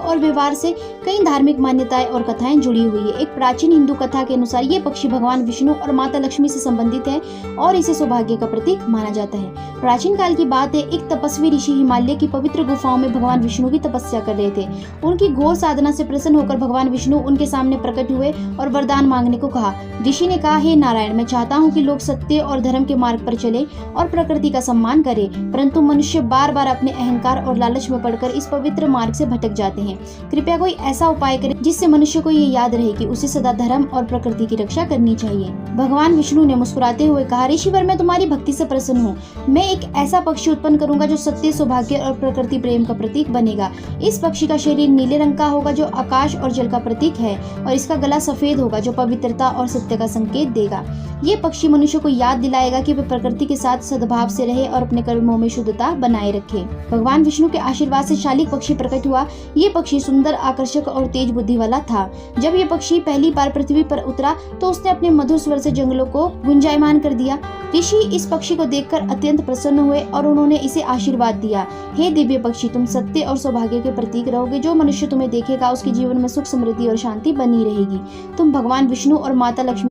और व्यवहार से कई धार्मिक मान्यताएं और कथाएं जुड़ी हुई है। एक प्राचीन हिंदू कथा के अनुसार ये पक्षी भगवान विष्णु और माता लक्ष्मी से संबंधित है और इसे सौभाग्य का प्रतीक माना जाता है। प्राचीन काल की बात है, एक तपस्वी ऋषि हिमालय की पवित्र गुफाओं में भगवान विष्णु की तपस्या कर रहे थे। उनकी घोर साधना से प्रसन्न होकर भगवान विष्णु उनके सामने प्रकट हुए और वरदान मांगने को कहा। ऋषि ने कहा, हे नारायण, मैं चाहता हूँ कि लोग सत्य और धर्म के मार्ग पर चले और प्रकृति का सम्मान करें, परंतु मनुष्य बार बार अपने अहंकार और लालच में पड़कर इस पवित्र मार्ग से भटक जाते हैं। कृपया कोई ऐसा उपाय करें जिससे मनुष्य को ये याद रहे कि उसे सदा धर्म और प्रकृति की रक्षा करनी चाहिए। भगवान विष्णु ने मुस्कुराते हुए कहा, ऋषिवर, मैं तुम्हारी भक्ति से प्रसन्न हूँ। मैं एक ऐसा पक्षी उत्पन्न करूंगा जो सत्य, सौभाग्य और प्रकृति प्रेम का प्रतीक बनेगा। इस पक्षी का शरीर नीले रंग का होगा जो आकाश और जल का प्रतीक है, और इसका गला सफेद होगा जो पवित्रता और सत्य का संकेत देगा। ये पक्षी मनुष्य को याद दिलाएगा कि वे प्रकृति के साथ सद्भाव से रहे और अपने कर्मों में शुद्धता बनाए रखे। भगवान विष्णु के आशीर्वाद से शालिक पक्षी प्रकट हुआ। ये पक्षी सुंदर, आकर्षक और तेज बुद्धि वाला था। जब ये पक्षी पहली बार पृथ्वी पर उतरा तो उसने अपने मधुर स्वर से जंगलों को गुंजायमान कर दिया। ऋषि इस पक्षी को देखकर अत्यंत प्रसन्न हुए और उन्होंने इसे आशीर्वाद दिया, हे दिव्य पक्षी, तुम सत्य और सौभाग्य के प्रतीक रहोगे। जो मनुष्य तुम्हें देखेगा उसके जीवन में सुख, समृद्धि और शांति बनी रहेगी। तुम भगवान विष्णु और माता लक्ष्मी